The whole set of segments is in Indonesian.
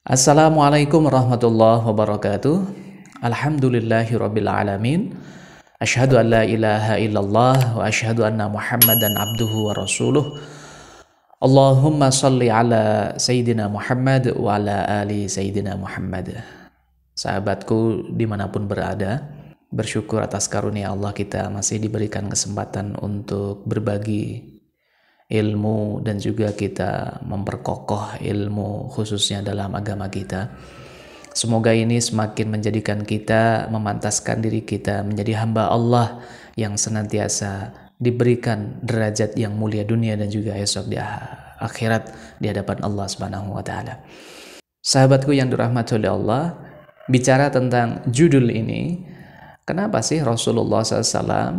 Assalamualaikum warahmatullahi wabarakatuh. Alhamdulillahirabbil alamin. Asyhadu an la ilaha illallah wa asyhadu anna Muhammadan abduhu wa rasuluh. Allahumma shalli ala Sayyidina Muhammad wa ala ali Sayyidina Muhammad. Sahabatku dimanapun berada, bersyukur atas karunia Allah kita masih diberikan kesempatan untuk berbagi ilmu dan juga kita memperkokoh ilmu khususnya dalam agama kita. Semoga ini semakin menjadikan kita memantaskan diri kita menjadi hamba Allah yang senantiasa diberikan derajat yang mulia dunia dan juga esok di akhirat di hadapan Allah Subhanahu wa taala. Sahabatku yang dirahmati oleh Allah, bicara tentang judul ini, kenapa sih Rasulullah SAW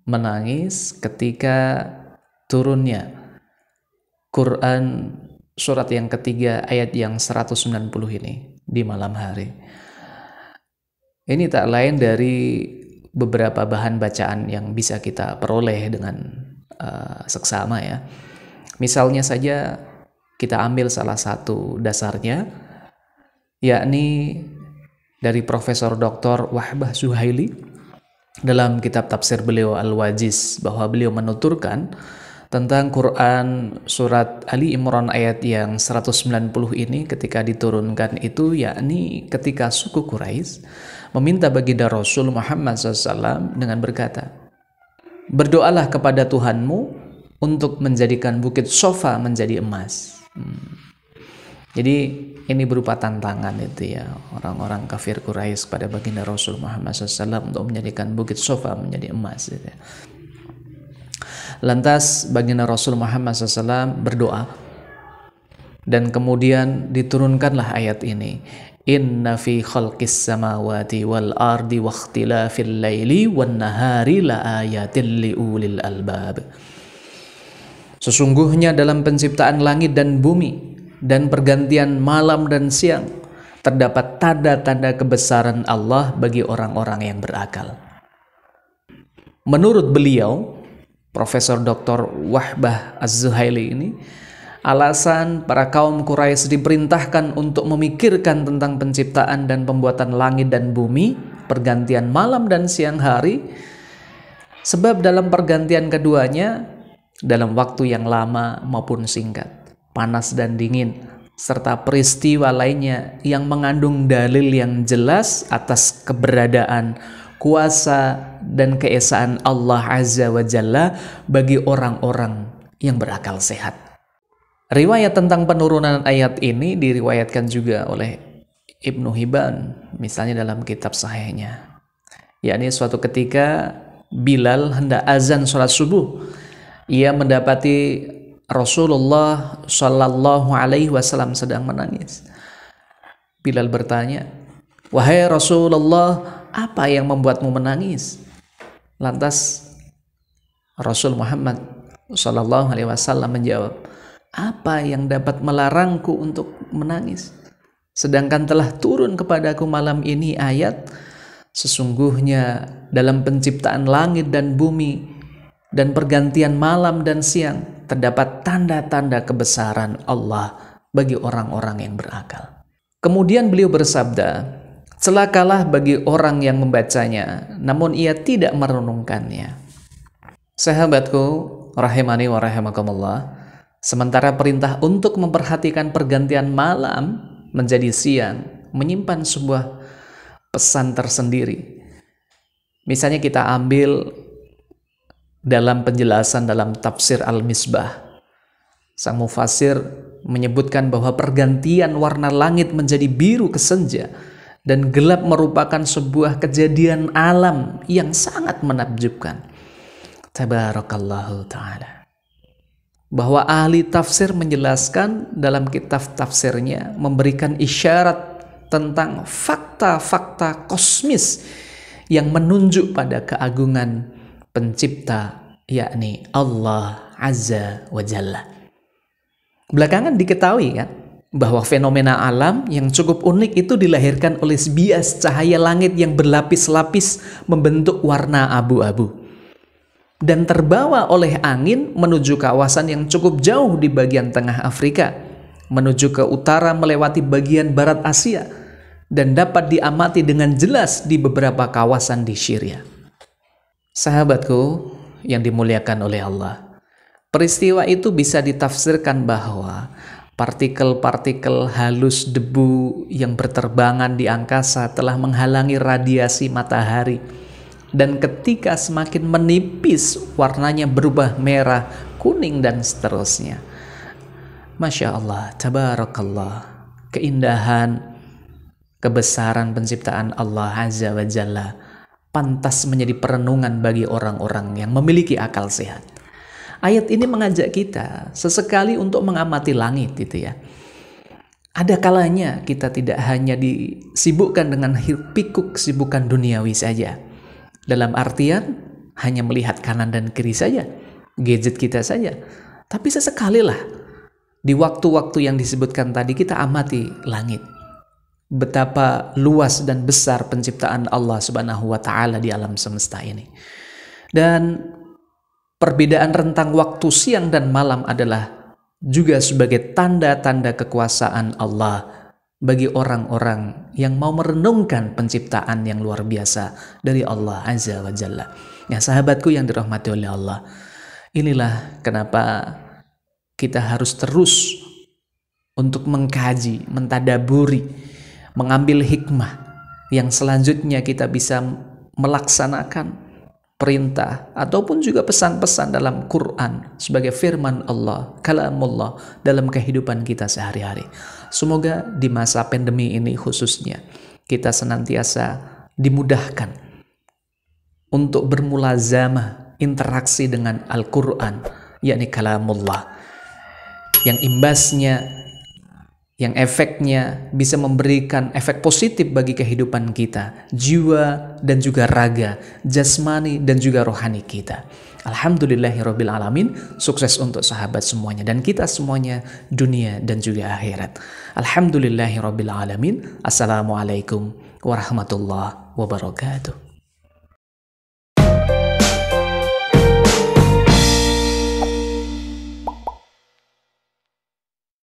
menangis ketika turunnya Quran surat yang ketiga ayat yang 190 ini di malam hari? Ini tak lain dari beberapa bahan bacaan yang bisa kita peroleh dengan seksama ya. Misalnya saja kita ambil salah satu dasarnya, yakni dari Profesor Dr. Wahbah Zuhaili dalam kitab tafsir beliau Al-Wajiz, bahwa beliau menuturkan tentang Quran surat Ali Imran ayat yang 190 ini ketika diturunkan itu, yakni ketika suku Quraisy meminta baginda Rasul Muhammad SAW dengan berkata, berdoalah kepada Tuhanmu untuk menjadikan bukit Sofa menjadi emas. Jadi ini berupa tantangan itu ya, orang-orang kafir Quraisy kepada baginda Rasul Muhammad SAW untuk menjadikan bukit Sofa menjadi emas gitu ya. Lantas baginda Rasul Muhammad SAW berdoa dan kemudian diturunkanlah ayat ini, inna fi khalqis samawati wal ardi wa ikhtilafil laili wan nahari la ayatin liulil albab. Sesungguhnya dalam penciptaan langit dan bumi dan pergantian malam dan siang terdapat tanda-tanda kebesaran Allah bagi orang-orang yang berakal. Menurut beliau Profesor Dr. Wahbah Az-Zuhaili ini, alasan para kaum Quraisy diperintahkan untuk memikirkan tentang penciptaan dan pembuatan langit dan bumi, pergantian malam dan siang hari, sebab dalam pergantian keduanya dalam waktu yang lama maupun singkat, panas dan dingin, serta peristiwa lainnya yang mengandung dalil yang jelas atas keberadaan, kuasa dan keesaan Allah Azza wa Jalla bagi orang-orang yang berakal sehat. Riwayat tentang penurunan ayat ini diriwayatkan juga oleh Ibnu Hibban, misalnya dalam kitab sahihnya, yakni suatu ketika Bilal hendak azan sholat subuh, ia mendapati Rasulullah Shallallahu Alaihi Wasallam sedang menangis. Bilal bertanya, wahai Rasulullah, apa yang membuatmu menangis? Lantas Rasul Muhammad Shallallahu Alaihi Wasallam menjawab, apa yang dapat melarangku untuk menangis? Sedangkan telah turun kepadaku malam ini ayat, sesungguhnya dalam penciptaan langit dan bumi dan pergantian malam dan siang terdapat tanda-tanda kebesaran Allah bagi orang-orang yang berakal. Kemudian beliau bersabda, celakalah bagi orang yang membacanya namun ia tidak merenungkannya. Sahabatku rahimani wa rahimakumullah, sementara perintah untuk memperhatikan pergantian malam menjadi siang menyimpan sebuah pesan tersendiri. Misalnya kita ambil dalam penjelasan dalam tafsir Al-Misbah, sang mufasir menyebutkan bahwa pergantian warna langit menjadi biru kesenja dan gelap merupakan sebuah kejadian alam yang sangat menakjubkan. Tabarakallahu ta'ala. Bahwa ahli tafsir menjelaskan dalam kitab tafsirnya, memberikan isyarat tentang fakta-fakta kosmis yang menunjuk pada keagungan pencipta, yakni Allah Azza wa Jalla. Belakangan diketahui kan, bahwa fenomena alam yang cukup unik itu dilahirkan oleh bias cahaya langit yang berlapis-lapis membentuk warna abu-abu dan terbawa oleh angin menuju kawasan yang cukup jauh di bagian tengah Afrika menuju ke utara melewati bagian barat Asia dan dapat diamati dengan jelas di beberapa kawasan di Syria. Sahabatku yang dimuliakan oleh Allah, peristiwa itu bisa ditafsirkan bahwa partikel-partikel halus debu yang berterbangan di angkasa telah menghalangi radiasi matahari, dan ketika semakin menipis warnanya berubah merah, kuning, dan seterusnya. Masya Allah, tabarakallah, keindahan, kebesaran penciptaan Allah Azza wa Jalla pantas menjadi perenungan bagi orang-orang yang memiliki akal sehat. Ayat ini mengajak kita sesekali untuk mengamati langit, gitu ya. Ada kalanya kita tidak hanya disibukkan dengan hiruk-pikuk kesibukan duniawi saja. Dalam artian hanya melihat kanan dan kiri saja, gadget kita saja. Tapi sesekalilah di waktu-waktu yang disebutkan tadi kita amati langit. Betapa luas dan besar penciptaan Allah Subhanahu wa taala di alam semesta ini. Dan perbedaan rentang waktu siang dan malam adalah juga sebagai tanda-tanda kekuasaan Allah bagi orang-orang yang mau merenungkan penciptaan yang luar biasa dari Allah Azza wa Jalla. Ya, sahabatku yang dirahmati oleh Allah, inilah kenapa kita harus terus untuk mengkaji, mentadaburi, mengambil hikmah yang selanjutnya kita bisa melaksanakan perintah ataupun juga pesan-pesan dalam Quran sebagai firman Allah, kalamullah dalam kehidupan kita sehari-hari. Semoga di masa pandemi ini khususnya kita senantiasa dimudahkan untuk bermulazamah interaksi dengan Al-Quran, yakni kalamullah, yang imbasnya, yang efeknya bisa memberikan efek positif bagi kehidupan kita, jiwa dan juga raga, jasmani dan juga rohani kita. Alhamdulillahirabbil alamin. Sukses untuk sahabat semuanya dan kita semuanya, dunia dan juga akhirat. Alhamdulillahirabbil alamin. Assalamualaikum warahmatullahi wabarakatuh.